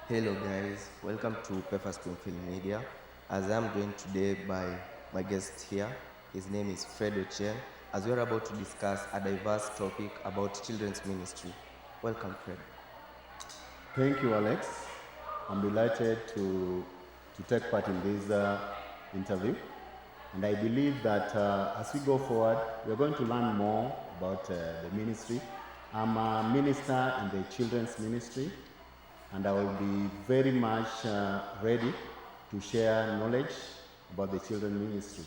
Hello guys, welcome to Pefa Springfield Media. As I'm joined today by my guest here, his name is Fred Ochen, as we're about to discuss a diverse topic about children's ministry. Welcome, Fred. Thank you, Alex. I'm delighted to take part in this interview. And I believe that as we go forward, we're going to learn more about the ministry. I'm a minister in the children's ministry, and I will be very much ready to share knowledge about the children's ministry.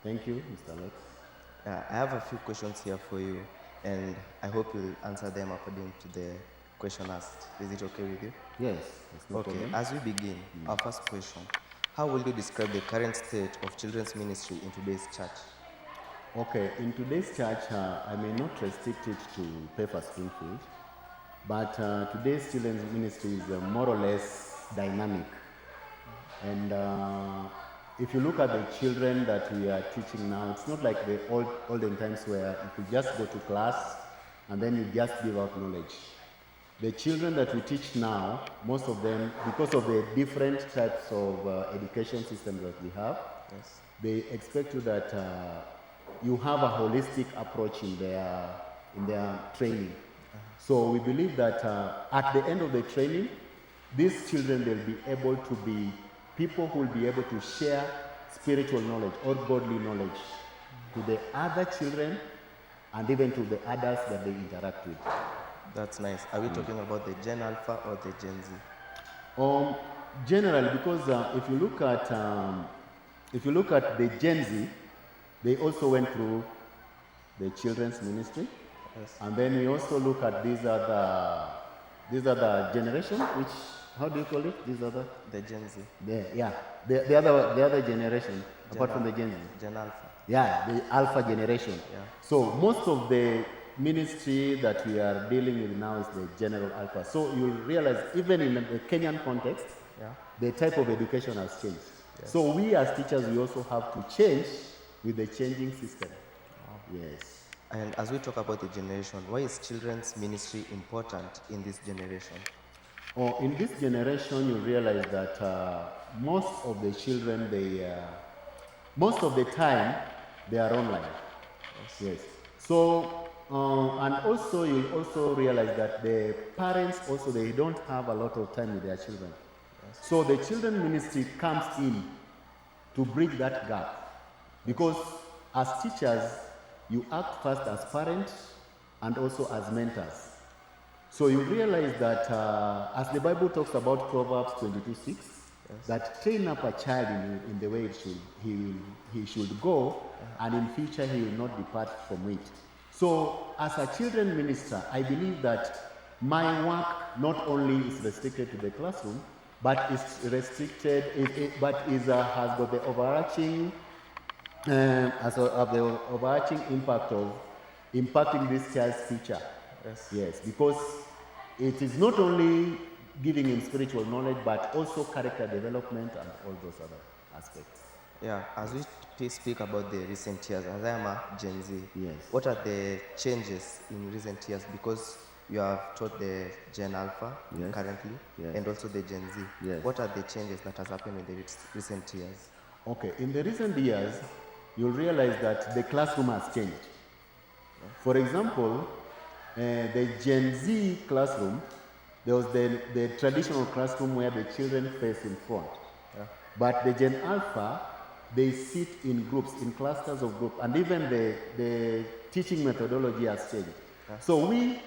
Thank you, Mr. Alex. I have a few questions here for you, and I hope you'll answer them according to the question asked. Is it okay with you? Yes, that's no Okay, problem. as we begin, our first question. How will you describe the current state of children's ministry in today's church? Okay, in today's church, I may not restrict it to Pefa Springfield, but today's children's ministry is more or less dynamic. And if you look at the children that we are teaching now, it's not like the olden times where you could just go to class and then you just give out knowledge. The children that we teach now, most of them, because of the different types of education systems that we have, Yes. they expect you that you have a holistic approach in their training. So we believe that at the end of the training, these children will be able to be people who will be able to share spiritual knowledge or godly knowledge to the other children and even to the adults that they interact with. That's nice. Are we talking about the Gen Alpha or the Gen Z? Generally, because if you look at the Gen Z, they also went through the children's ministry, Yes. and then we also look at these other generation, which how do you call it? These other The Gen Z. the other generation apart from the Gen Z. Gen Alpha. Yeah, the Alpha generation. Yeah. So most of the ministry that we are dealing with now is the general Alpha. So you'll realize even in the Kenyan context, Yeah. the type of education has changed. So we as teachers, we also have to change with the changing system. Yes. And as we talk about the generation, why is children's ministry important in this generation? In this generation, you realize that most of the children, most of the time, they are online. Yes. So, and also you also realize that the parents also, they don't have a lot of time with their children. So the children ministry comes in to bridge that gap, because as teachers, you act first as parents and also as mentors. So you realize that as the Bible talks about Proverbs 22:6, that train up a child in the way he should go, and in future he will not depart from it. So as a children minister, I believe that my work not only is restricted to the classroom, but is restricted, has got the overarching impact of impacting this child's future. Yes. Yes, because it is not only giving him spiritual knowledge, but also character development and all those other aspects. Yeah, as we speak about the recent years, as I am a Gen Z, Yes. what are the changes in recent years? Because you have taught the Gen Alpha Yes. currently, Yes. and also the Gen Z. Yes. What are the changes that has happened in the recent years? Okay, in the recent years, you'll realize that the classroom has changed. For example, the Gen Z classroom, there was the traditional classroom where the children face in front. Yeah. But the Gen Alpha, they sit in groups, in clusters of groups, and even the teaching methodology has changed. So we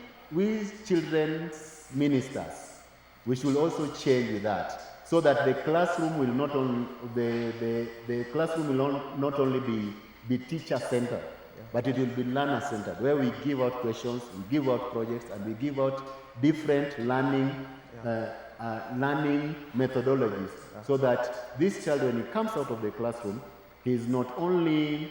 children's ministers, we should also change with that, so that the classroom will not only the classroom will not only be teacher centered, but it will be learner centered, where we give out questions, we give out projects, and we give out different learning methodologies, so that this child, when he comes out of the classroom, he's not only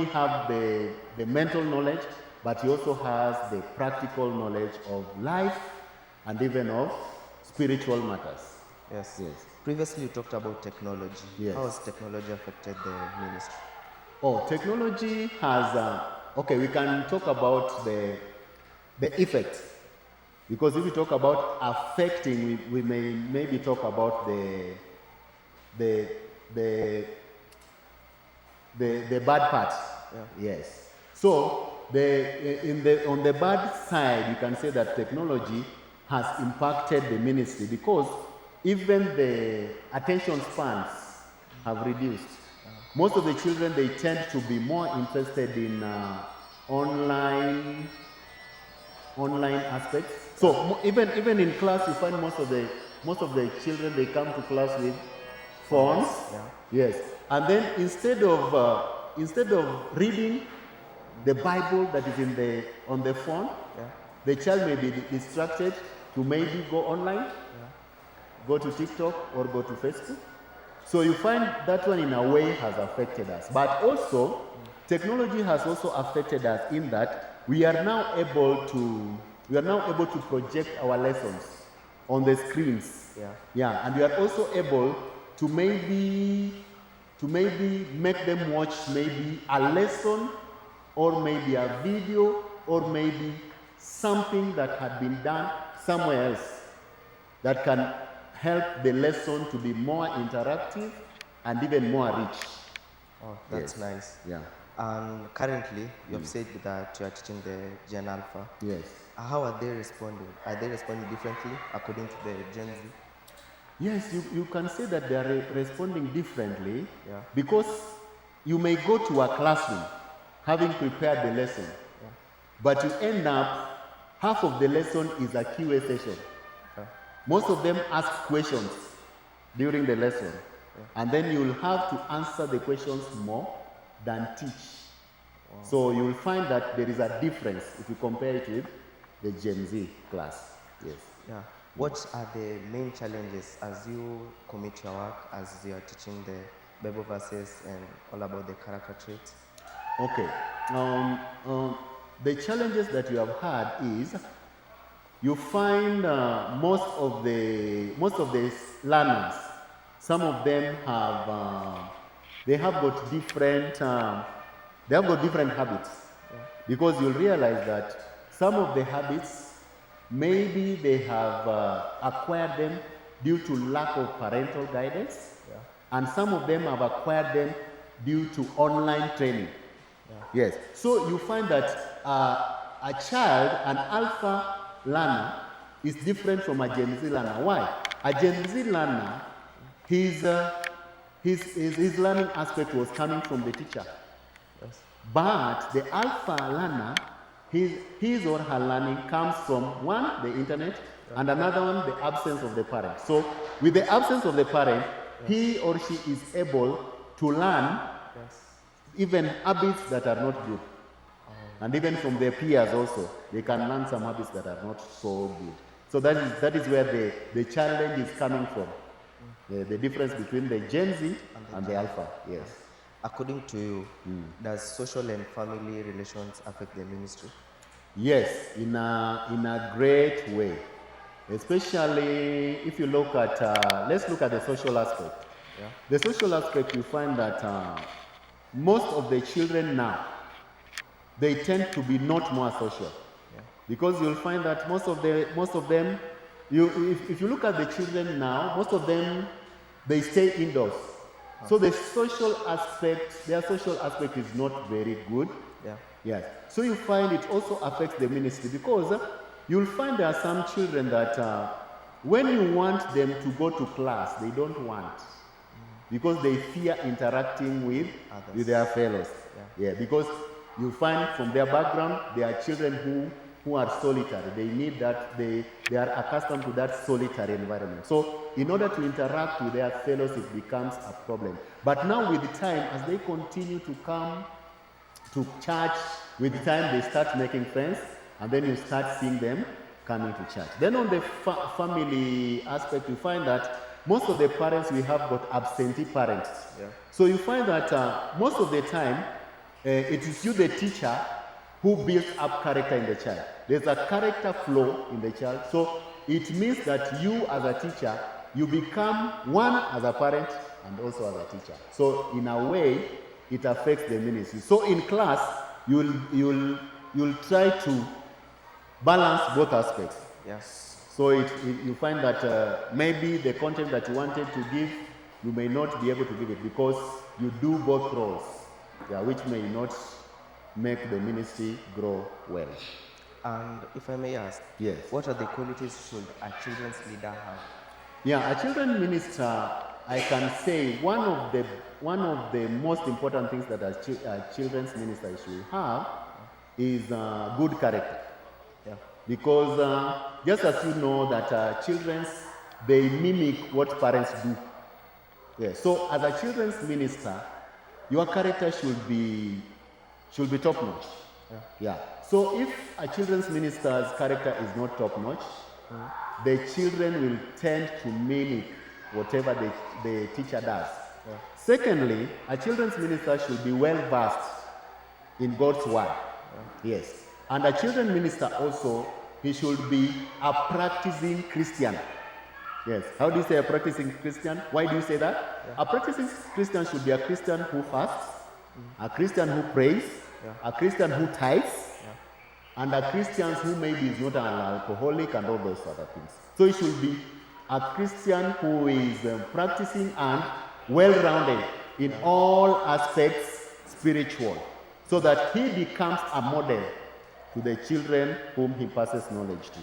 have the mental knowledge, but he also has the practical knowledge of life and even of spiritual matters. Yes. Yes. Previously, you talked about technology. Yes. How has technology affected the ministry? Technology has, we can talk about the effect Because if we talk about affecting, we may maybe talk about the bad part. Yes. So on the bad side, you can say that technology has impacted the ministry because even the attention spans have reduced. Most of the children, they tend to be more interested in online aspects. So even in class, you find most of the children, they come to class with phones. Yes, and then instead of reading the Bible that is on the phone, the child may be distracted to maybe go online, go to TikTok or go to Facebook. So you find that one in a way has affected us. But also, technology has also affected us in that we are now able to project our lessons on the screens. And we are also able to maybe make them watch maybe a lesson or maybe a video or maybe something that had been done somewhere else that can help the lesson to be more interactive and even more rich. Oh, that's nice. Yeah. And currently, you have said that you are teaching the Gen Alpha. Yes. How are they responding? Are they responding differently according to the Gen Z? Yes, you can say that they are responding differently because you may go to a classroom having prepared the lesson, but you end up, half of the lesson is a QA session. Most of them ask questions during the lesson, and then you will have to answer the questions more than teach. So you will find that there is a difference if you compare it with the Gen Z class. Yes. Yeah. What are the main challenges as you commit your work, as you are teaching the Bible verses and all about the character traits? Okay. The challenges that you have had is you find most of the learners, some of them have got different habits, because you'll realize that some of the habits maybe they have acquired them due to lack of parental guidance, and some of them have acquired them due to online training. Yes. So you find that a child, an alpha learner, is different from a Gen Z learner. Why? A Gen Z learner, his learning aspect was coming from the teacher. Yes. But the alpha learner, his or her learning comes from one, the internet, and another one, the absence of the parent. So with the absence of the parent, he or she is able to learn even habits that are not good. And even from their peers also, they can learn some habits that are not so good. So that is where the challenge is coming from. The difference between the Gen Z and the Alpha. Yes. According to you, does social and family relations affect the ministry? Yes, in a great way. Especially if you look at, let's look at the social aspect. The social aspect, you find that most of the children now, they tend to be not more social, because you'll find that most of them, if you look at the children now, most of them, they stay indoors. So their social aspect is not very good. Yes. So you find it also affects the ministry, because you'll find there are some children that when you want them to go to class, they don't want, because they fear interacting with their fellows. Because you find from their background, they are children who are solitary. They need that, they are accustomed to that solitary environment. So in order to interact with their fellows, it becomes a problem. But now with the time, as they continue to come to church, with the time they start making friends, and then you start seeing them coming to church. Then on the family aspect, you find that most of the parents we have got absentee parents. So you find that most of the time, it is you, the teacher, who builds up character in the child. There's a character flow in the child. So it means that you as a teacher, you become one as a parent and also as a teacher. So in a way, it affects the ministry. So in class, you'll try to balance both aspects. Yes. So you find that maybe the content that you wanted to give, you may not be able to give it because you do both roles, which may not make the ministry grow well. And if I may ask, Yes. what are the qualities should a children's leader have? Yeah, a children minister, I can say one of the most important things that a children's minister should have is good character. Yeah. Because just as you know that children's, they mimic what parents do. Yeah. So as a children's minister, your character should be top notch. Yeah. So if a children's minister's character is not top notch, the children will tend to mimic whatever the teacher does. Secondly, a children's minister should be well versed in God's word. Yes. And a children's minister also, he should be a practicing Christian. Yes. How do you say a practicing Christian? Why do you say that? A practicing Christian should be a Christian who fasts, a Christian who prays, a Christian who tithes, and a Christian who maybe is not an alcoholic and all those other things. So it should be a Christian who is practicing and well-rounded in all aspects spiritual, so that he becomes a model to the children whom he passes knowledge to.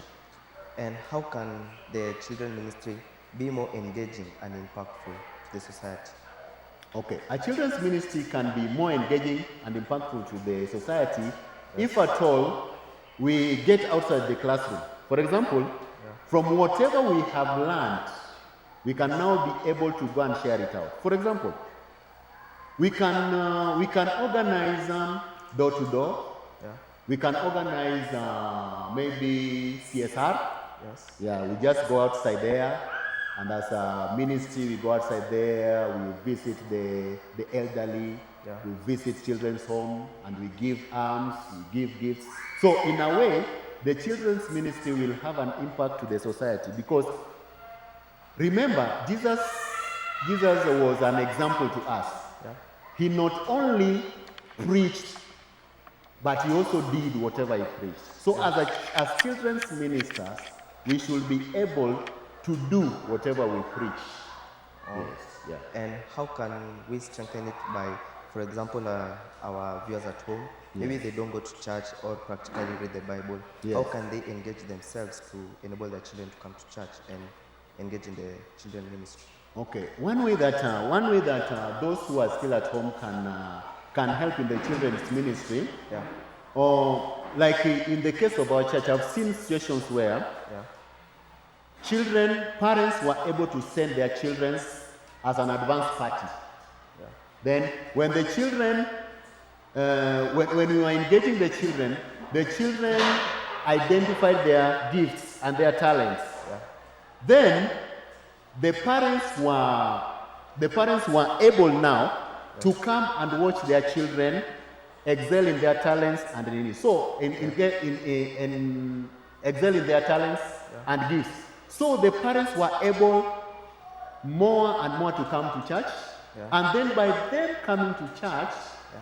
And how can the children ministry be more engaging and impactful to the society? Okay, a children's ministry can be more engaging and impactful to the society if at all we get outside the classroom. For example, from whatever we have learned, we can now be able to go and share it out. For example, we can organize door to door. We can organize maybe CSR. Yes. Yeah, we just go outside there, and as a ministry, we go outside there. We visit the elderly. We visit children's home, and we give alms, we give gifts. So in a way, the children's ministry will have an impact to the society, because remember, Jesus was an example to us. He not only preached, but he also did whatever he preached. So as children's ministers, we should be able to do whatever we preach. Yes. And how can we strengthen it by, for example, our viewers at home, maybe they don't go to church or practically read the Bible. How can they engage themselves to enable their children to come to church and engage in the children ministry? Okay, one way that those who are still at home can help in the children's ministry, or like in the case of our church, I've seen situations where parents were able to send their children as an advance party. Then when the children, when we were engaging the children identified their gifts and their talents. Then the parents were able now to come and watch their children excel in their talents and in excel in their talents and gifts. So the parents were able more and more to come to church, and then by them coming to church,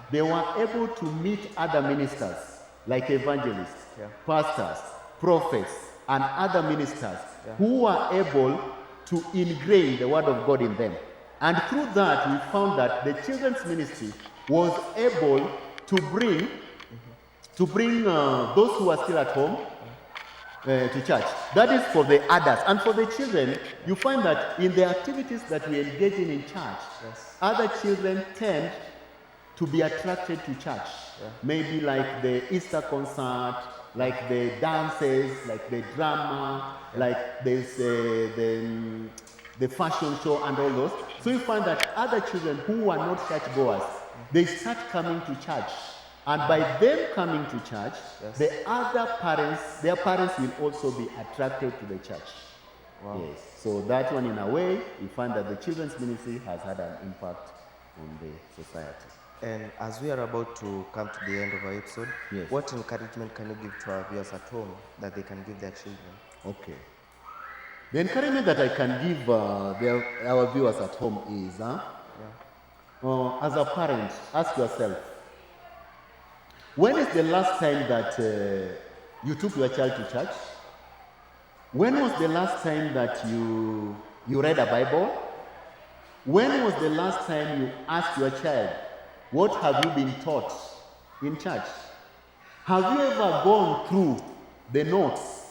they were able to meet other ministers like evangelists, pastors, prophets, and other ministers who were able to ingrain the word of God in them. And through that, we found that the children's ministry was able to bring those who are still at home to church. That is for the adults. And for the children, you find that in the activities that we engage in church, other children tend to be attracted to church. Maybe like the Easter concert, like the dances, like the drama, like this, the fashion show and all those. So you find that other children who are not churchgoers, they start coming to church. And by them coming to church, the other parents, their parents will also be attracted to the church. Yes. So that one, in a way, we find that the children's ministry has had an impact on the society. And as we are about to come to the end of our episode, what encouragement can you give to our viewers at home that they can give their children? Okay. The encouragement that I can give our viewers at home is, as a parent, ask yourself, when is the last time that you took your child to church? When was the last time that you read a Bible? When was the last time you asked your child, what have you been taught in church? Have you ever gone through the notes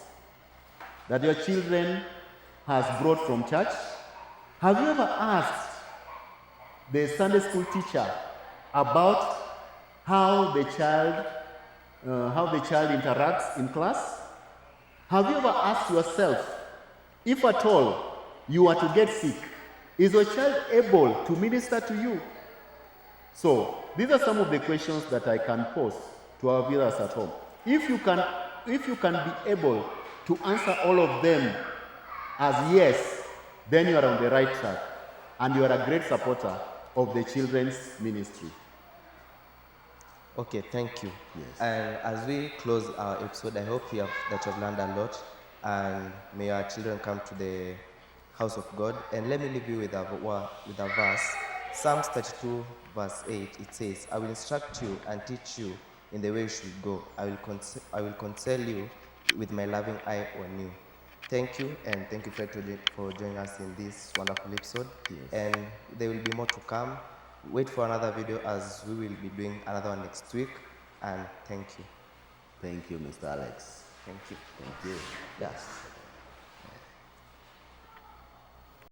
that your children has brought from church? Have you ever asked the Sunday school teacher about how the child interacts in class? Have you ever asked yourself, if at all you are to get sick, is your child able to minister to you? So these are some of the questions that I can pose to our viewers at home. If you can be able to answer all of them as yes, then you are on the right track and you are a great supporter of the children's ministry. Okay, thank you. Yes. And as we close our episode, I hope that you've learned a lot, and may our children come to the house of God. And let me leave you with a verse. Psalms 32 verse 8, it says, I will instruct you and teach you in the way you should go. I will counsel you with my loving eye on you. Thank you, and thank you, Fred, for joining us in this wonderful episode. Yes. And there will be more to come. Wait for another video, as we will be doing another one next week. And thank you. Thank you, Mr. Alex. Thank you. Thank you. Yes.